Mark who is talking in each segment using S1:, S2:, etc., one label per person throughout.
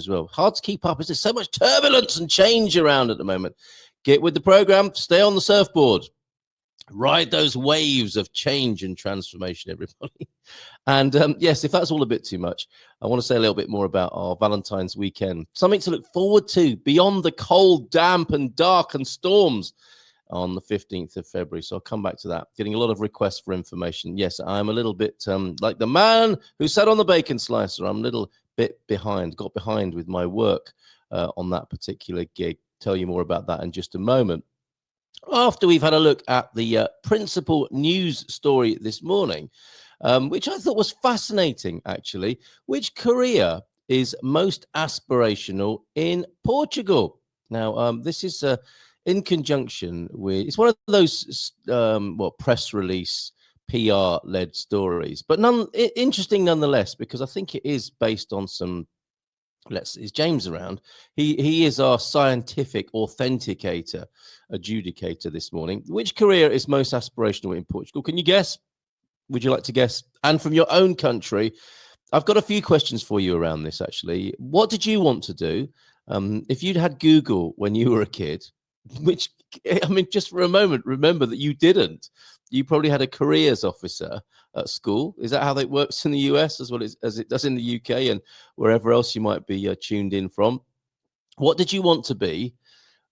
S1: as well. Hard to keep up as there's so much turbulence and change around at the moment. Get with the program, stay on the surfboard, ride those waves of change and transformation, everybody. And yes, if that's all a bit too much, I want to say a little bit more about our Valentine's weekend. Something to look forward to beyond the cold, damp, and dark and storms on the 15th of February. So I'll come back to that. Getting a lot of requests for information. Yes, I'm a little bit like the man who sat on the bacon slicer. I'm a little bit behind, got behind with my work on that particular gig. Tell you more about that in just a moment. After we've had a look at the principal news story this morning, which I thought was fascinating, actually. Which career is most aspirational in Portugal? Now, this is in conjunction with, it's one of those press release PR-led stories, but interesting nonetheless, because I think it is based on some. Is James around? He is our scientific authenticator, adjudicator this morning. Which career is most aspirational in Portugal? Can you guess? Would you like to guess? And from your own country, I've got a few questions for you around this, actually. What did you want to do? If you'd had Google when you were a kid, which, I mean, just for a moment, remember that you didn't. You probably had a careers officer at school. Is that how that works in the US as well as it does in the UK and wherever else you might be tuned in from? What did you want to be?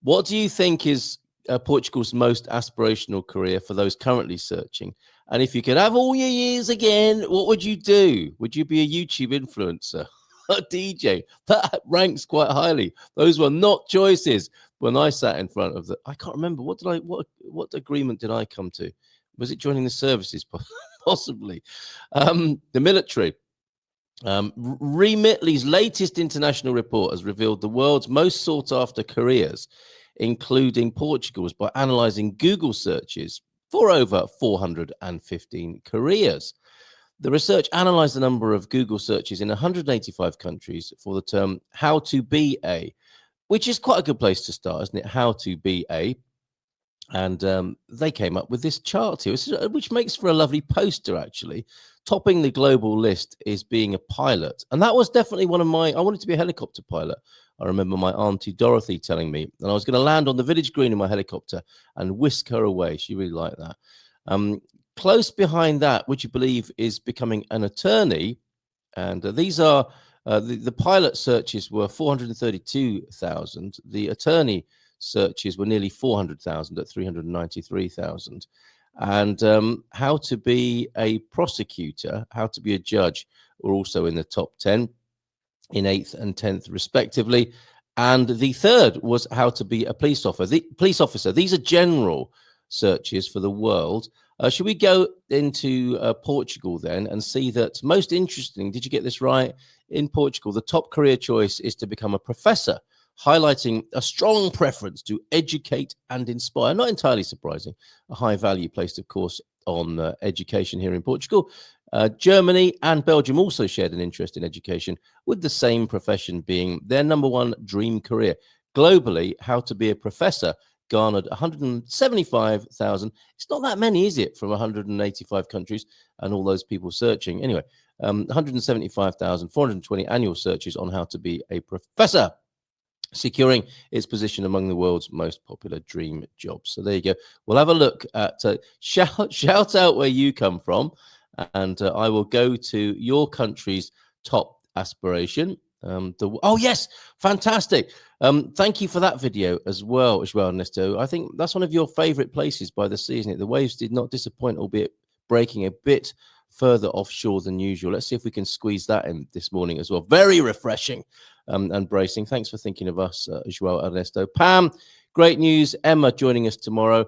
S1: What do you think is Portugal's most aspirational career for those currently searching? And if you could have all your years again, what would you do? Would you be a YouTube influencer? A DJ? That ranks quite highly. Those were not choices when I sat in front of I can't remember. What agreement did I come to? Was it joining the services? Possibly. The military. Remitly's latest international report has revealed the world's most sought after careers, including Portugal's, by analyzing Google searches for over 415 careers. The research analyzed the number of Google searches in 185 countries for the term how to be a, which is quite a good place to start, isn't it? How to be a. And they came up with this chart here, which makes for a lovely poster, actually. Topping the global list is being a pilot. And that was definitely one of I wanted to be a helicopter pilot. I remember my auntie Dorothy telling me, and I was going to land on the village green in my helicopter and whisk her away. She really liked that. Close behind that, would you believe, is becoming an attorney. And these are, the pilot searches were 432,000. The attorney searches were nearly 400,000 at 393,000. And how to be a prosecutor, how to be a judge were also in the top 10, in 8th and 10th respectively. And the third was how to be a police officer. These are general searches for the world. Should we go into Portugal then and see that, most interesting, did you get this right? In Portugal, the top career choice is to become a professor, highlighting a strong preference to educate and inspire. Not entirely surprising. A high value placed, of course, on education here in Portugal. Germany and Belgium also shared an interest in education, with the same profession being their number one dream career. Globally, how to be a professor garnered 175,000. It's not that many, is it, from 185 countries and all those people searching? Anyway, 175,420 annual searches on how to be a professor, securing its position among the world's most popular dream jobs. So there you go. We'll have a look at shout out where you come from, and I will go to your country's top aspiration. Oh yes, fantastic. Thank you for that video as well, Ernesto. I think that's one of your favorite places by the sea, isn't it? The waves did not disappoint, albeit breaking a bit further offshore than usual. Let's see if we can squeeze that in this morning as well. Very refreshing and bracing. Thanks for thinking of us, João Ernesto. Pam, great news. Emma joining us tomorrow.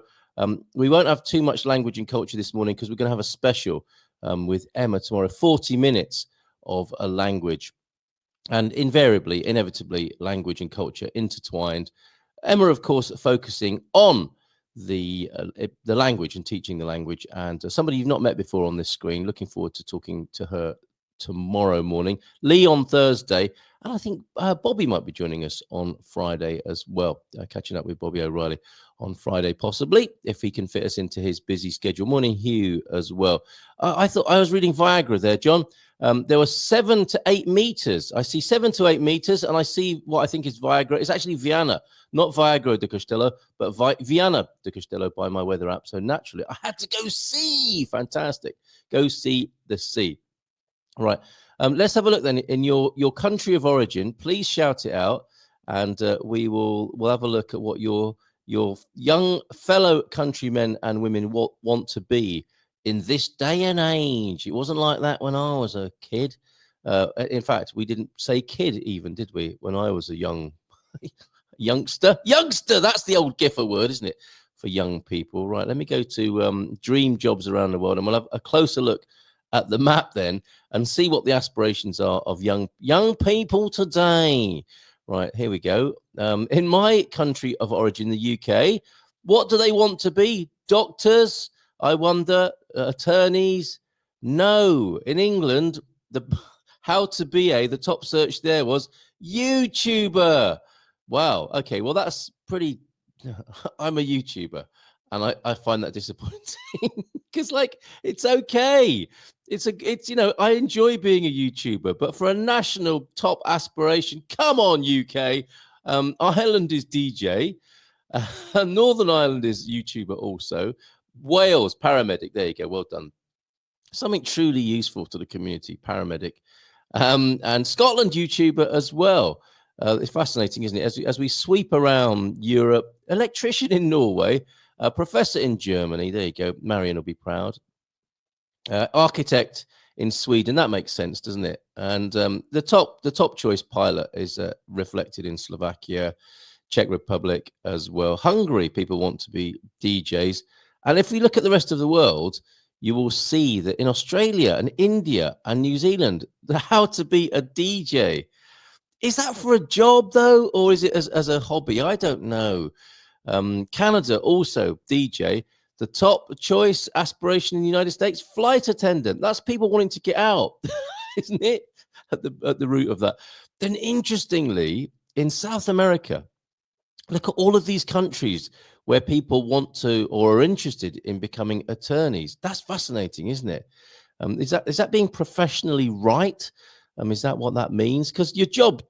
S1: We won't have too much language and culture this morning because we're going to have a special with Emma tomorrow, 40 minutes of a language. And inevitably, language and culture intertwined. Emma, of course, focusing on the language and teaching the language. And somebody you've not met before on this screen. Looking forward to talking to her tomorrow morning, Lee on Thursday, and I think Bobby might be joining us on Friday as well. Catching up with Bobby O'Reilly on Friday, possibly, if he can fit us into his busy schedule. Morning, Hugh, as well. I thought I was reading Viagra there, John. There were 7 to 8 meters. I see 7 to 8 meters, and I see what I think is Viagra. It's actually Viana, not Viagra de Costello, but Viana de Costello by my weather app. So naturally, I had to go see. Fantastic. Go see the sea. All right. Let's have a look then in your country of origin. Please shout it out, and we'll have a look at what your young fellow countrymen and women want to be in this day and age. It wasn't like that when I was a kid. In fact, we didn't say kid even, did we? When I was a youngster, that's the old Giffer word, isn't it, for young people? Right, let me go to dream jobs around the world, and we'll have a closer look at the map then and see what the aspirations are of young people today. Right, here we go. In my country of origin, the UK, what do they want to be? Doctors, I wonder, attorneys? No. In England, the top search there was YouTuber. Wow. Okay, well, that's pretty. I'm a YouTuber, and I find that disappointing because, like, it's okay. It's I enjoy being a YouTuber, but for a national top aspiration, come on, UK. Ireland is DJ. Northern Ireland is YouTuber also. Wales, paramedic. There you go. Well done. Something truly useful to the community, paramedic. And Scotland, YouTuber as well. It's fascinating, isn't it? As we sweep around Europe, electrician in Norway, professor in Germany. There you go. Marion will be proud. Architect in Sweden. That makes sense, doesn't it? And the top choice pilot is reflected in Slovakia, Czech Republic as well. Hungary, people want to be DJs. And if we look at the rest of the world, you will see that in Australia and India and New Zealand, how to be a DJ. Is that for a job, though, or is it as a hobby? I don't know. Canada, also DJ. The top choice aspiration in the United States, flight attendant. That's people wanting to get out, isn't it? At the root of that. Then, interestingly, in South America, look at all of these countries where people want to or are interested in becoming attorneys. That's fascinating, isn't it? Is that being professionally right? Is that what that means? Because your job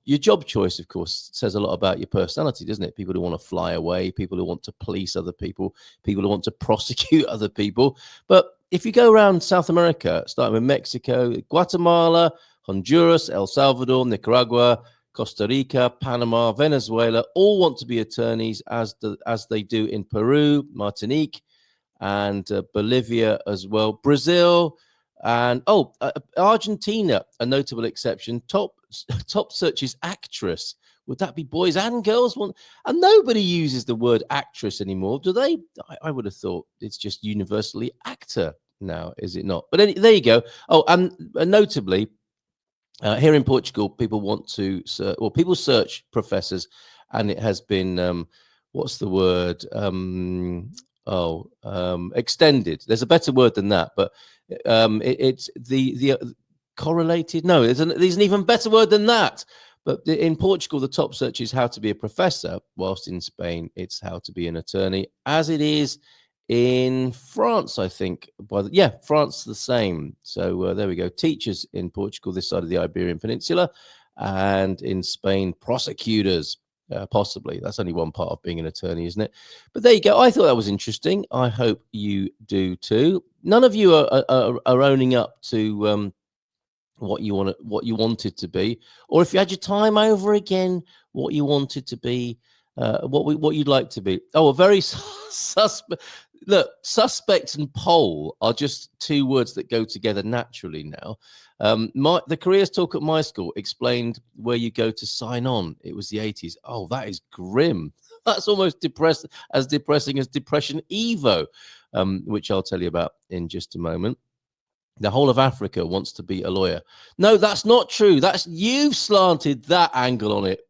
S1: choice, of course, says a lot about your personality, doesn't it? People who want to fly away, people who want to police other people who want to prosecute other people. But if you go around South America, starting with Mexico, Guatemala, Honduras, El Salvador, Nicaragua, Costa Rica, Panama, Venezuela, all want to be attorneys as they do in Peru, Martinique, and Bolivia as well. Brazil. And Argentina, a notable exception. Top search is actress. Would that be boys and girls? And nobody uses the word actress anymore, do they? I would have thought it's just universally actor now, is it not? But there you go. Oh, and notably, here in Portugal, people people search professors, and it has been what's the word? Extended. There's a better word than that, but it's the correlated. No, there's an even better word than that. But in Portugal, the top search is how to be a professor, whilst in Spain, it's how to be an attorney, as it is in France, I think. France the same. So there we go. Teachers in Portugal, this side of the Iberian Peninsula, and in Spain, prosecutors. Possibly. That's only one part of being an attorney, isn't it? But there you go. I thought that was interesting. I hope you do too. None of you are owning up to what you wanted to be, or if you had your time over again, what you wanted to be, what you'd like to be. Oh, a very suspect. Look, suspect and pole are just two words that go together naturally now. The careers talk at my school explained where you go to sign on. It was the 80s. Oh, that is grim. That's almost depressing as Depression Evo, which I'll tell you about in just a moment. The whole of Africa wants to be a lawyer. No, that's not true. You've slanted that angle on it,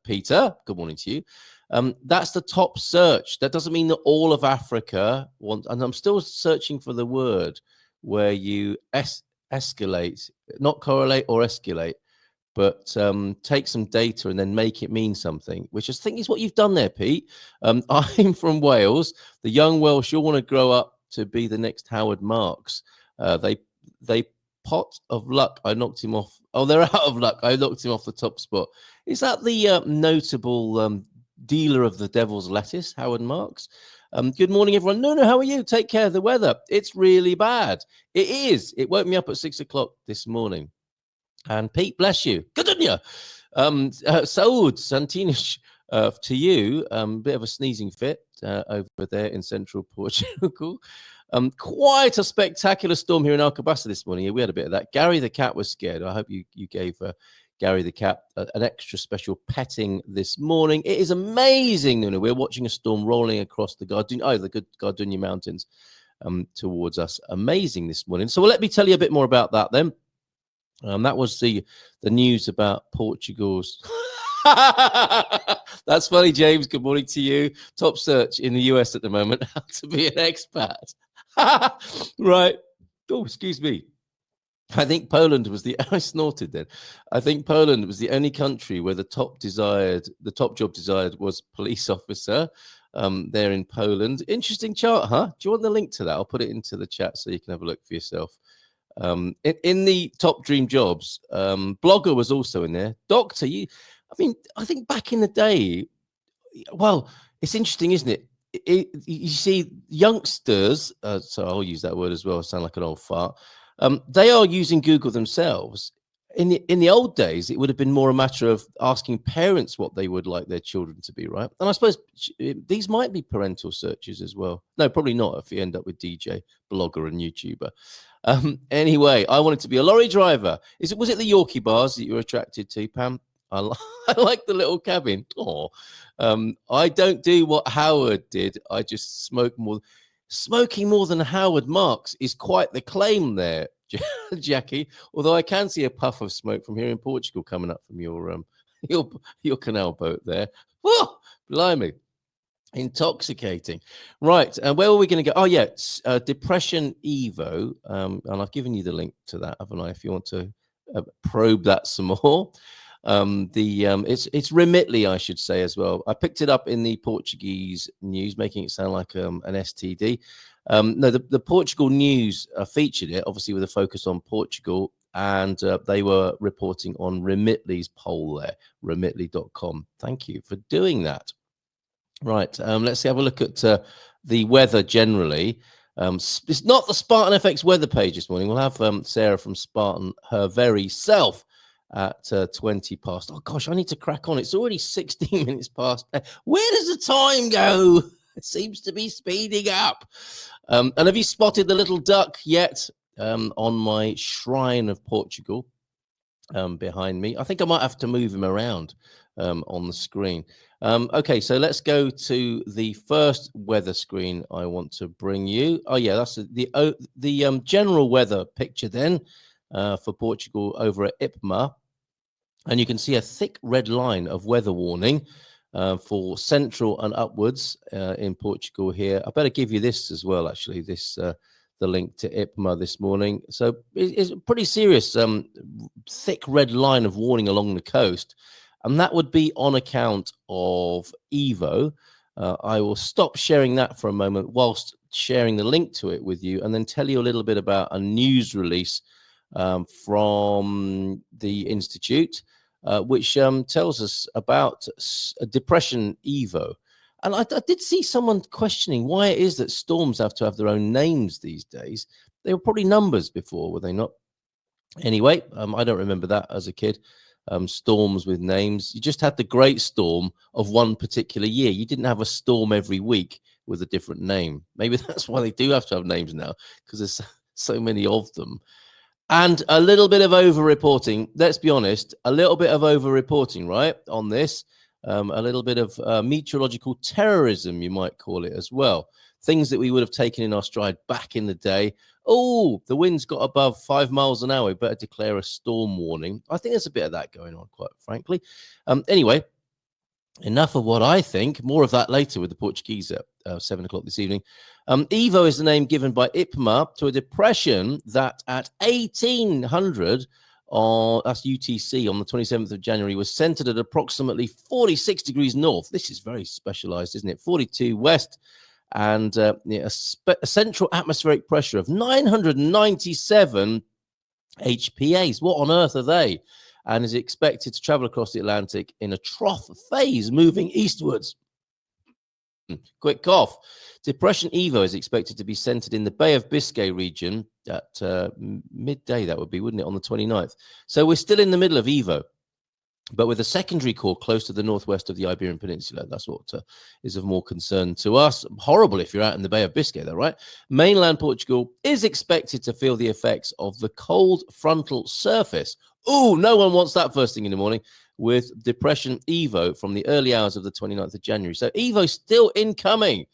S1: Peter. Good morning to you. That's the top search. That doesn't mean that all of Africa wants, and I'm still searching for the word where you escalate not correlate or escalate, but take some data and then make it mean something, which I think is what you've done there, Pete. I'm from Wales. The young Welsh all want to grow up to be the next Howard Marks. They pot of luck. I knocked him off. Oh, they're out of luck. I knocked him off the top spot. Is that the notable dealer of the devil's lettuce, Howard Marks? Good morning, everyone. No, how are you? Take care of the weather. It's really bad. It is. It woke me up at 6 o'clock this morning. And Pete, bless you. Good on you. Saud Santinish, to you, bit of a sneezing fit over there in central Portugal. Quite a spectacular storm here in Alcobaça this morning. We had a bit of that. Gary the cat was scared. I hope you gave Gary the cat an extra special petting this morning. It is amazing, Nuno. We're watching a storm rolling across the Gardunha Mountains towards us. Amazing this morning. So let me tell you a bit more about that then. That was the news about Portugal's. That's funny, James. Good morning to you. Top search in the US at the moment. How to be an expat. Right. Oh, excuse me. I think Poland was I snorted then. I think Poland was the only country where the top job desired was police officer. There in Poland. Interesting chart, huh? Do you want the link to that? I'll put it into the chat so you can have a look for yourself. In the top dream jobs, blogger was also in there. Doctor, I think back in the day, well, it's interesting, isn't it? You see youngsters, so I'll use that word as well, I sound like an old fart. They are using Google themselves. In the old days, it would have been more a matter of asking parents what they would like their children to be, right? And I suppose these might be parental searches as well. No, probably not if you end up with DJ, blogger, and YouTuber. Anyway, I wanted to be a lorry driver. Was it the Yorkie bars that you were attracted to, Pam? I like the little cabin. Oh, I don't do what Howard did. I just smoke more. Smoking more than Howard Marks is quite the claim there, Jackie. Although I can see a puff of smoke from here in Portugal coming up from your canal boat there. Whoa, blimey. Intoxicating. Right. And where were we going to go? Oh, yeah. Depression Evo. And I've given you the link to that, haven't I? If you want to probe that some more. It's Remitly, I should say, as well. I picked it up in the Portuguese news, making it sound like an STD. No, the Portugal news featured it, obviously with a focus on Portugal. And they were reporting on Remitly's poll there, remitly.com. Thank you for doing that. Right, let's have a look at the weather generally. It's not the Spartan FX weather page this morning. We'll have Sarah from Spartan, her very self, at 20 past. Oh, gosh, I need to crack on. It's already 16 minutes past. Where does the time go? It seems to be speeding up. And have you spotted the little duck yet on my shrine of Portugal behind me? I think I might have to move him around on the screen. Okay, so let's go to the first weather screen I want to bring you. Oh, yeah, that's the general weather picture then for Portugal over at IPMA. And you can see a thick red line of weather warning for central and upwards in Portugal here. I better give you this as well, actually, the link to IPMA this morning. So it's a pretty serious thick red line of warning along the coast. And that would be on account of Evo. I will stop sharing that for a moment whilst sharing the link to it with you and then tell you a little bit about a news release from the Institute, which tells us about a depression Evo. And I did see someone questioning why it is that storms have to have their own names these days. They were probably numbers before, were they not? Anyway, I don't remember that as a kid. Storms with names. You just had the great storm of one particular year. You didn't have a storm every week with a different name. Maybe that's why they do have to have names now, because there's so many of them. And a little bit of over-reporting. Let's be honest, a little bit of over-reporting, right, on this. A little bit of meteorological terrorism, you might call it as well. Things that we would have taken in our stride back in the day. Oh, the wind's got above 5 miles an hour. We better declare a storm warning. I think there's a bit of that going on, quite frankly. Anyway, enough of what I think. More of that later with the Portuguese. 7 o'clock this evening. Evo is the name given by IPMA to a depression that at 1800, that's UTC, on the 27th of January, was centered at approximately 46 degrees north. This is very specialized, isn't it? 42 west, and a central atmospheric pressure of 997 HPAs. What on earth are they? And is expected to travel across the Atlantic in a trough phase, moving eastwards. Quick cough. Depression Evo is expected to be centered in the Bay of Biscay region at midday, that would be, wouldn't it, on the 29th. So we're still in the middle of Evo, but with a secondary core close to the northwest of the Iberian Peninsula. That's what is of more concern to us. Horrible if you're out in the Bay of Biscay, though, right? Mainland Portugal is expected to feel the effects of the cold frontal surface. Oh, no one wants that first thing in the morning, with Depression Evo from the early hours of the 29th of January. So Evo still incoming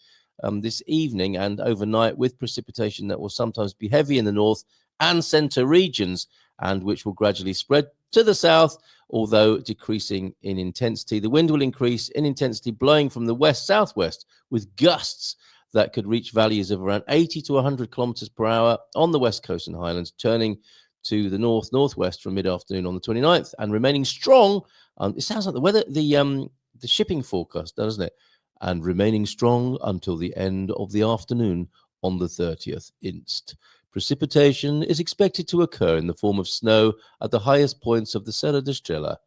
S1: this evening and overnight, with precipitation that will sometimes be heavy in the north and centre regions, and which will gradually spread to the south, although decreasing in intensity. The wind will increase in intensity, blowing from the west-southwest, with gusts that could reach values of around 80 to 100 kilometers per hour on the west coast and highlands, turning to the north-northwest from mid-afternoon on the 29th and remaining strong. It sounds like the weather, the shipping forecast, doesn't it? And remaining strong until the end of the afternoon on the 30th inst. Precipitation is expected to occur in the form of snow at the highest points of the Serra da Estrela.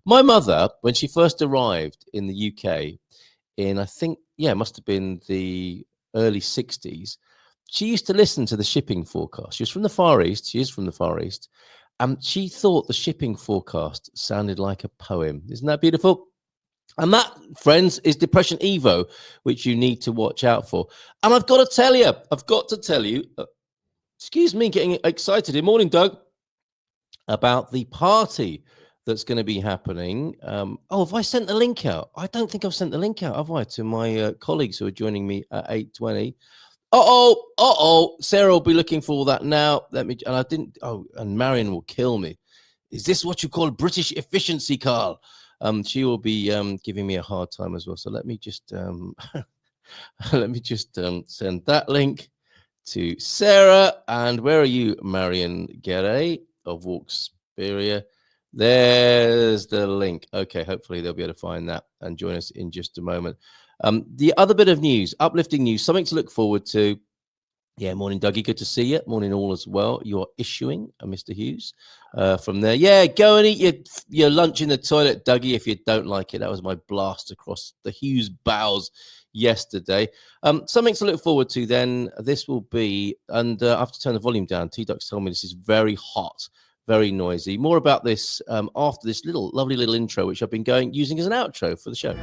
S1: My mother, when she first arrived in the UK in, I think, it must have been the early 60s, she used to listen to the shipping forecast. She was from the Far East. She is from the Far East. And she thought the shipping forecast sounded like a poem. Isn't that beautiful? And that, friends, is Depression Evo, which you need to watch out for. And I've got to tell you, excuse me, getting excited. Good morning, Doug, about the party that's going to be happening. Have I sent the link out? I don't think I've sent the link out, have I, to my colleagues who are joining me at 8:20. Sarah will be looking for all that now. And Marion will kill me. Is this what you call British efficiency, Carl? She will be giving me a hard time as well. So let me just send that link to Sarah. And where are you, Marion Guerre of Walksperia? There's the link. Okay, hopefully they'll be able to find that and join us in just a moment. The other bit of news, uplifting news, something to look forward to. Yeah, morning, Dougie. Good to see you. Morning, all as well. You're issuing, Mr. Hughes, from there. Yeah, go and eat your lunch in the toilet, Dougie, if you don't like it. That was my blast across the Hughes bowels yesterday. Something to look forward to then. This will be, and I have to turn the volume down. T-Ducks told me this is very hot, very noisy. More about this after this lovely little intro, which I've been using as an outro for the show.